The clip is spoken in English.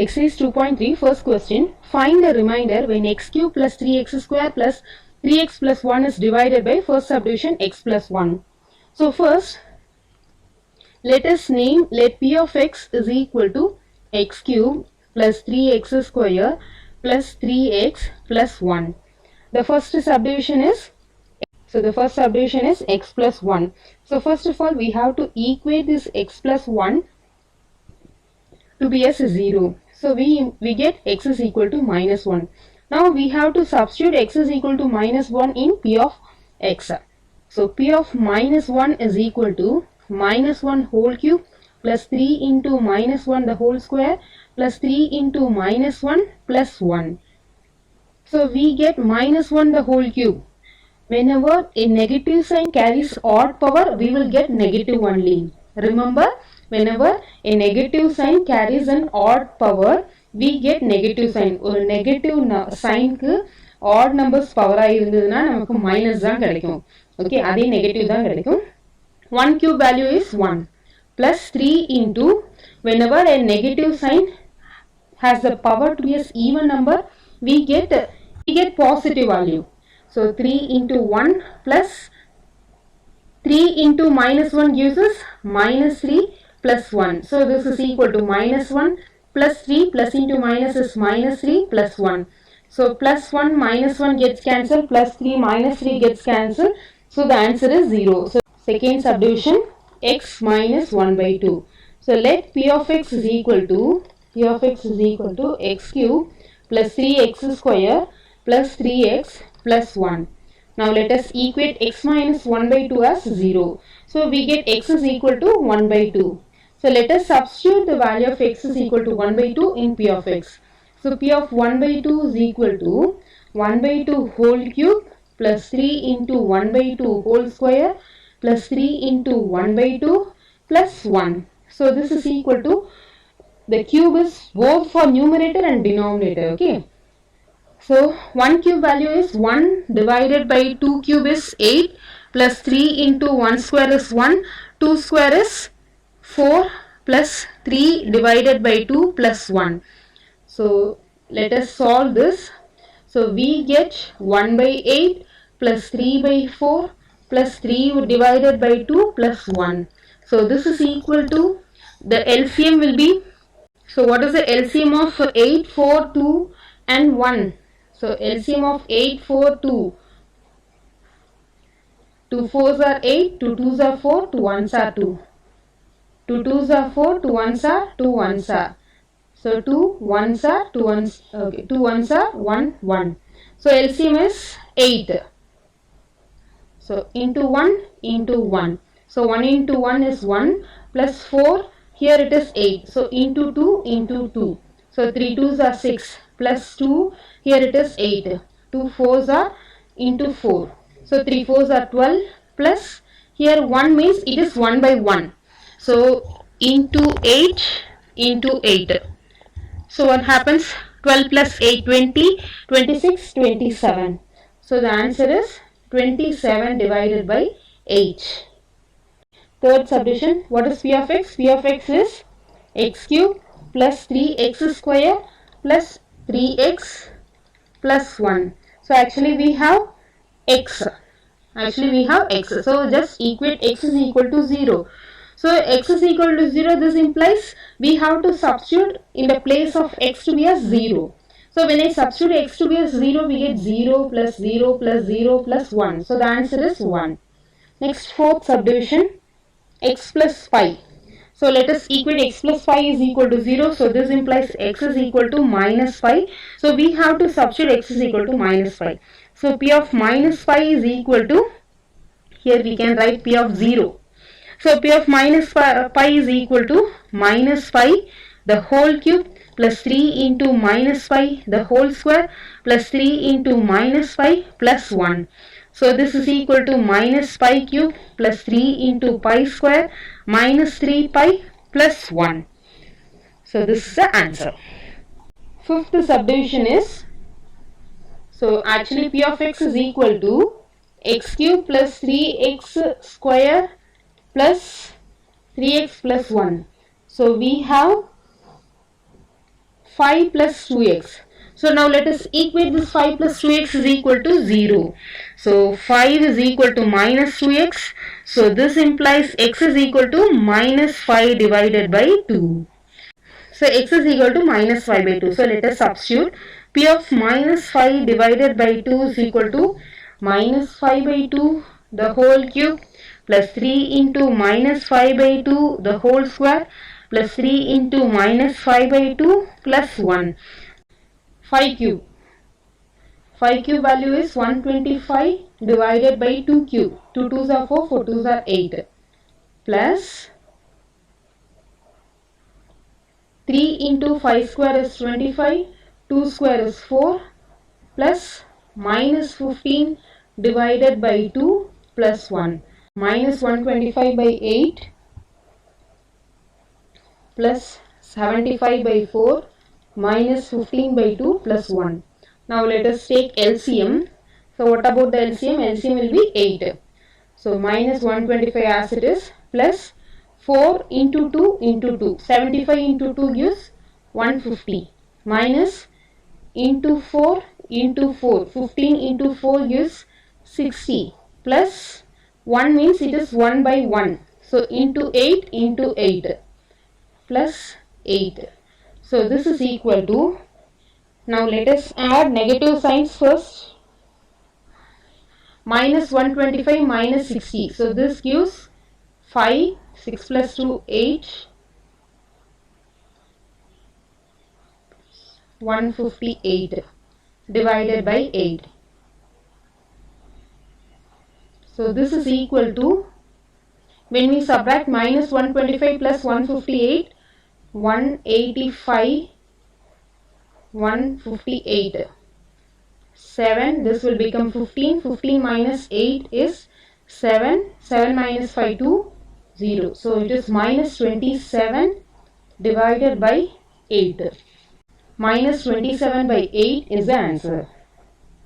Exercise 2.3, first question. Find the remainder when x cube plus 3x square plus 3x plus 1 is divided by first subdivision x plus 1. So first, let p of x is equal to x cube plus 3x square plus 3x plus 1. The first subdivision is x plus 1. So first of all, we have to equate this x plus 1 to be as 0. So we get x is equal to minus 1. Now we have to substitute x is equal to minus 1 in p of x. So p of minus 1 is equal to minus 1 whole cube plus 3 into minus 1 the whole square plus 3 into minus 1 plus 1. So we get minus 1 the whole cube. Whenever a negative sign carries odd power, we will get negative only. Remember, whenever a negative sign carries an odd power, we get negative sign. ஒரு negative sign க்கு odd numbers power இருந்ததுனா நமக்கு minus தான் கிடைக்கும். Okay, அதே negative தான் கிடைக்கும். 1 cube value is 1 plus 3 into whenever a negative sign has the power to be as even number, we get positive value. So 3 into 1 plus 3 into minus 1 gives us minus 3 plus 1. So this is equal to minus 1 plus 3 plus into minus is minus 3 plus 1. So plus 1 minus 1 gets cancelled, plus 3 minus 3 gets cancelled. So the answer is 0. So second subdivision, x minus 1 by 2. So let p of x is equal to x cube plus 3x square plus 3x plus 1. Now let us equate x minus 1 by 2 as 0. So we get x is equal to 1 by 2. So let us substitute the value of x is equal to 1 by 2 in p of x. So p of 1 by 2 is equal to 1 by 2 whole cube plus 3 into 1 by 2 whole square plus 3 into 1 by 2 plus 1. So this is equal to, the cube is both for numerator and denominator. Okay. So 1 cube value is 1 divided by 2 cube is 8 plus 3 into 1 square is 1, 2 square is 4 plus 3 divided by 2 plus 1. So let us solve this. So we get 1 by 8 plus 3 by 4 plus 3 divided by 2 plus 1. So this is equal to, the LCM will be, so what is the LCM of 8, 4, 2 and 1? So LCM of 8, 4, 2. 2 4s are 8, 2 2s are 4, 2 1s are 2. 2 2s are 4, 2 1s are 2 1s are. So 2 1s are 2 1s, okay, 2 1s are 1 1. So LCM is 8. So into 1 into 1. So 1 into 1 is 1 plus 4, here it is 8. So into 2 into 2. So 3 2s are 6 plus 2, here it is 8. 2 4s are into 4. So 3 4s are 12 plus, here 1 means it is 1 by 1. So into 8 into 8. So what happens? 12 plus 8, 20, 26, 27. So the answer is 27 divided by 8. Third subdivision, what is p of x? P of x is x cube plus 3x square plus 3x plus 1. So actually we have x. So just equate x is equal to 0. So x is equal to 0, this implies we have to substitute in the place of x to be as 0. So when I substitute x to be as 0, we get 0 plus 0 plus 0 plus 1. So the answer is 1. Next, fourth subdivision, x plus pi. So let us equate x plus pi is equal to 0. So this implies x is equal to minus pi. So we have to substitute x is equal to minus pi. So p of minus pi is equal to, here we can write p of 0. So p of minus pi is equal to minus pi the whole cube plus 3 into minus pi the whole square plus 3 into minus pi plus 1. So this is equal to minus pi cube plus 3 into pi square minus 3 pi plus 1. So this is the answer. Fifth subdivision is, so actually p of x is equal to x cube plus 3x square plus 3x plus 1. So we have 5 plus 2x. So now let us equate this 5 plus 2x is equal to 0. So 5 is equal to minus 2x. So this implies x is equal to minus 5 divided by 2. So x is equal to minus 5 by 2. So let us substitute. P of minus 5 divided by 2 is equal to minus 5 by 2 the whole cube plus 3 into minus 5 by 2 the whole square plus 3 into minus 5 by 2 plus 1. 5 cube. 5 cube value is 125 divided by 2 cube. 2 2s are 4, 4 2s are 8 plus 3 into 5 square is 25, 2 square is 4 plus minus 15 divided by 2 plus 1. Minus 125 by 8 plus 75 by 4 minus 15 by 2 plus 1. Now let us take LCM. So what about the LCM? LCM will be 8. So minus 125 as it is plus 4 into 2 into 2. 75 into 2 gives 150 minus into 4 into 4. 15 into 4 gives 60 plus 1 means it is 1 by 1. So into 8 plus 8. So this is equal to, now let us add negative signs first. Minus 125 minus 60. So this gives 5, 6 plus 2, 8, 158 divided by 8. So this is equal to, when we subtract minus 125 plus 158, 185, 158. 7, this will become 15. 15 minus 8 is 7. 7 minus 5, 2, 0. So it is minus 27 divided by 8. Minus 27 by 8 is the answer.